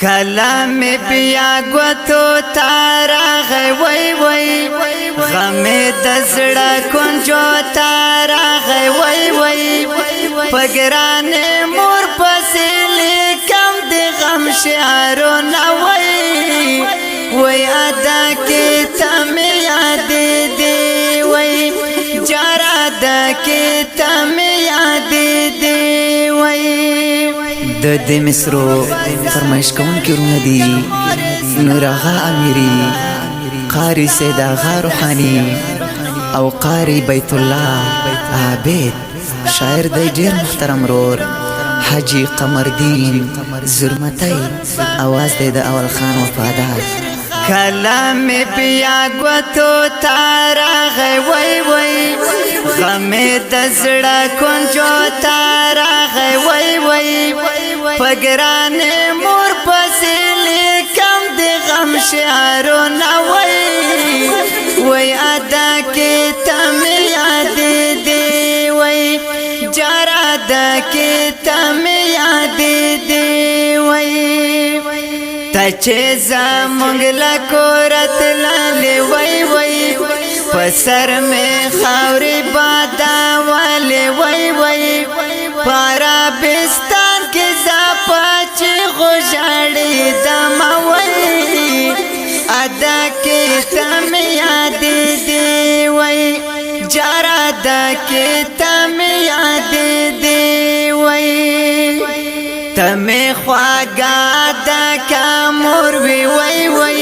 کلام بیا گوتو تارا غی وی وی غم دزڑا کنجو تارا غی وی وی پگران مور پسیلی کم دی غم شعرو نوی وی ادا کی تم یاد دی وی جارا دا کی تم یاد دی وی د دې مصرو فرمایش کوونکي ورونه دي نور آغا امیری، قاری سید آغا روحانی او قاری بیت الله عابد، شاعر دی ډیر محترم رور حاجی قمردین زرمتی، آواز دی د اول خان وفادار. کلام بیا گوتو تارا غی وی وی غم دزڑا کنجو تارا غی وی وی پگران مور پسیلی کم دی غم شعرو نوی وی ادا کی تم یاد دی وی جارا دا کی تم یاد دی وی تچه زمونگ لکورت لالی وی وی پسر میں خاوری بادا والی وی وی پارا بستان کی زاپاچی خوشاڑی دموی ادا کی تم یاد دی وی جارا دا کی تم یاد دی وی تمہیں خواگا دا کا مور وی وی وی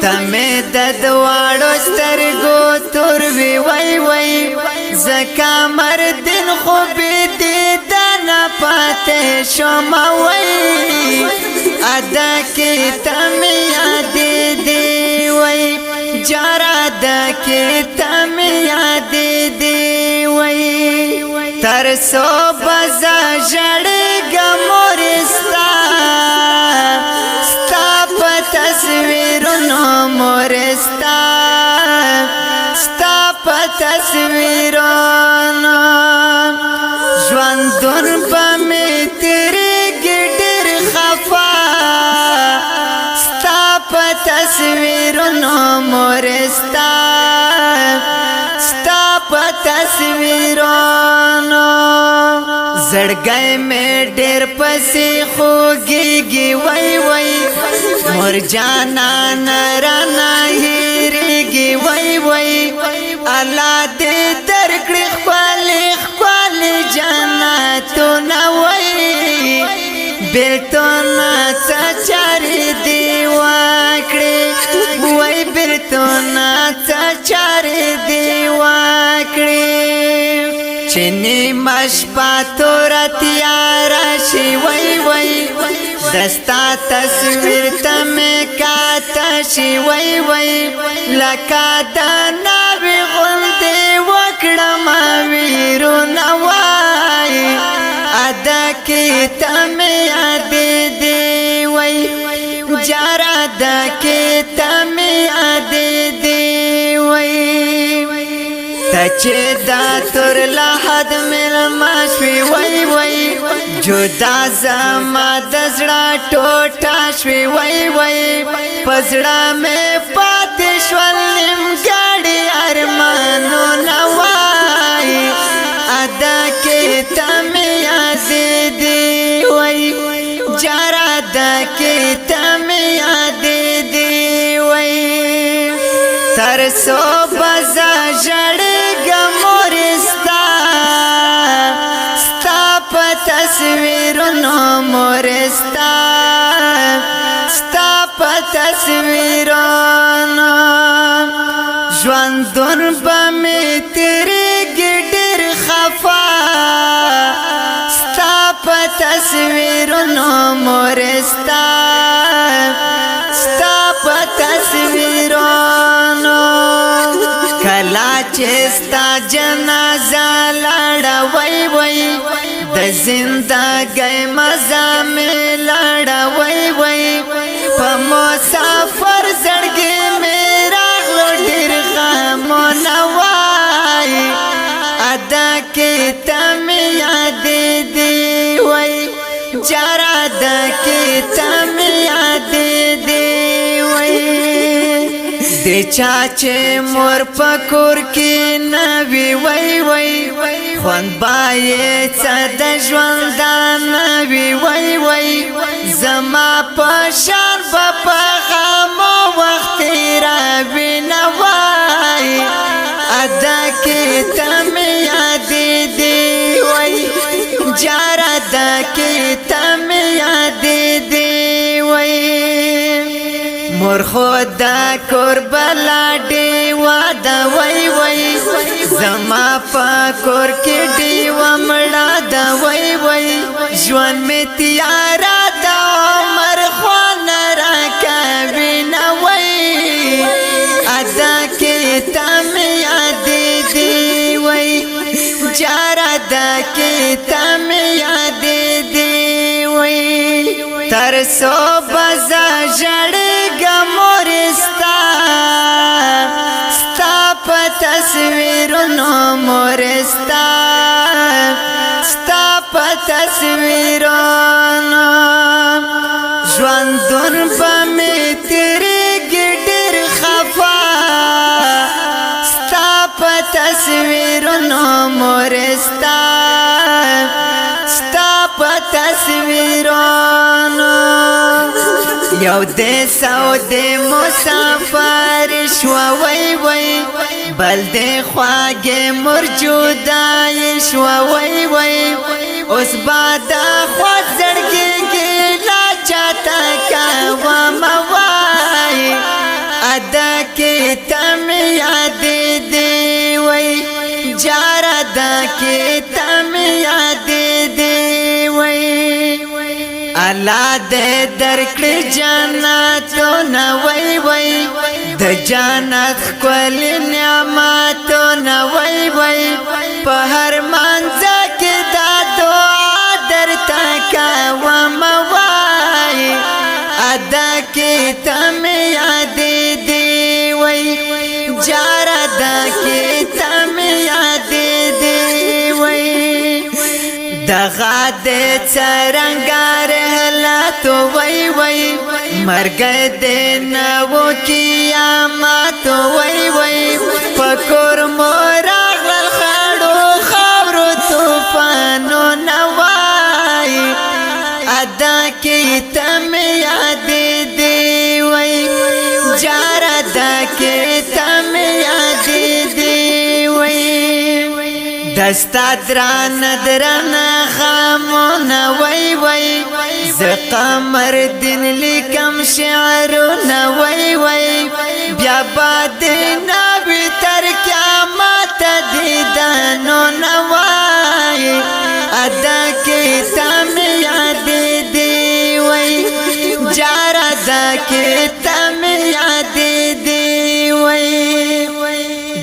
تمہیں ددواڑو سترگو تور وی وی وی زکا مردن خوبی دی دانا پاتے شما وی ادا کی تم یاد دی وی جارا دا کی تم یاد دی وی ترسو بزا جڑی گا مورستا ستا پا تصویرونو مورستا ستا پا تصویرونو جواندون پا می تیری گیڈر خفا ستا پا تصویرونو مورستا ستا پا تصویرونو زڑگئی میں ڈیر پسی خوگیگی وی وی مور جانا نرانا ہیریگی وی وی اللہ دے درکڑی خوالی خوالی جانا تو نوی بیلتو ناچا چاری دی واکڑی وی بیلتو ناچا چاری دی واکڑی چنی مشپا تورا تیارا شی وی وی دستا تصویر تمہیں کاتا شی وی وی لکا داناوی غلدی وکڑا ماویرو نوائی ادا کی تمہیں یاد دی وی جارا دا کی تمہیں یاد دی وی تچه دا تر لحد مل ماشوی وی وی جدا زما دزڑا ٹوٹا شوی وی وی پزڑا میں پاتشول نم گاڑی ارمانو نوائی ادا کی تم یاد دی وی جارا دا کی تم یاد دی وی ترسو بزا جڑی تصویرونو مورستا ستا پا تصویرونو جواندون با می تیری گیڈر خفا ستا پا تصویرونو مورستا ستا پا تصویرونو کلا چستا جنازہ لاڑا وی وی د زندگی مزا میں لڑا وی وی پا مسافر زڑگی میرا غلو ڈیر غامو نو چاچه مور پکور کی نوی وی وی خوند بای چد ژوندان وی وی وی زما پشان بپا غم وخت را بنوای ادا کی تم یاد دی وی جار ادا کی تم یاد دی وی مور خدا کربلا دی وادا وی وی زما پا کور کی دی ومڑا دا وی وی جوان میں تیارا دا عمر خوان را کبینا وی ادا کی تم یاد دی وی جارا دا کی تم یاد دی وی ترسو بزا جڑگا مورستا ستا پا تصویرونو مورستا ستا پا تصویرونو ژوندون با می تیریگی ډیر خفا ستا پا تصویرونو مورستا ستا پا تصویرونو یو دے سو دے مسافر شوا وی وی بل دے خواگے مرجودائی شوا وی وی اس بادا خواد زڑگی گیلا چاہتا کا وموائی ادا کی تم یاد دی وی جار ادا کی تم یاد دی وی اللہ دے درکڑ جاناتو نوی وی د جانت خکول نعماتو نوی وی پا ہر منزا کی دا دعا درتا کاوموائی ادا کی تم یاد دی وی جار ادا کی تم یاد دی وی دغا دے چرنگار حلاتو وی وی مرگ دے نو قیاماتو وی وی پکور مورا غلخڑو خورو توفانو نوائی ادا کی تم یاد دی وی جار ادا کی تم یاد دی وی دستا دران دران خامون وی وی ز قمر دن لکم شعرون وی وی بیا باد نبی تر قیامت دیدانو نوائی ادا کی تم یاد دی وی جار ادا کی تم یاد دی وی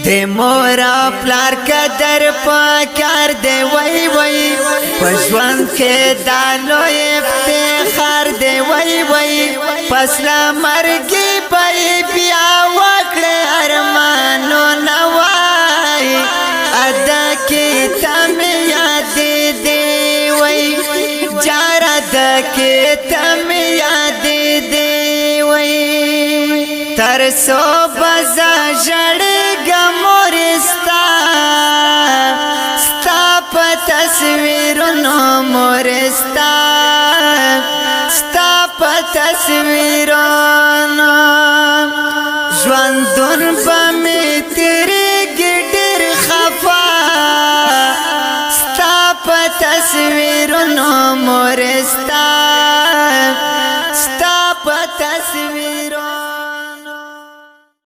دے مورا پلار قدر پاکار دے وی وی پشوان کے دالو افتخار دے وی وی پسلا مرگی پای بیا وکڑے ارمانو نوائی ادا کی تم یاد دی وی جار ادا کی تم یاد دی وی ترسو بزا جڑگا مورستا ستا پا تصویرونو مورستا ستا پا تصویرونو ژوندون با می تیریگی ډیر خفا ستا پا تصویرونو مورستا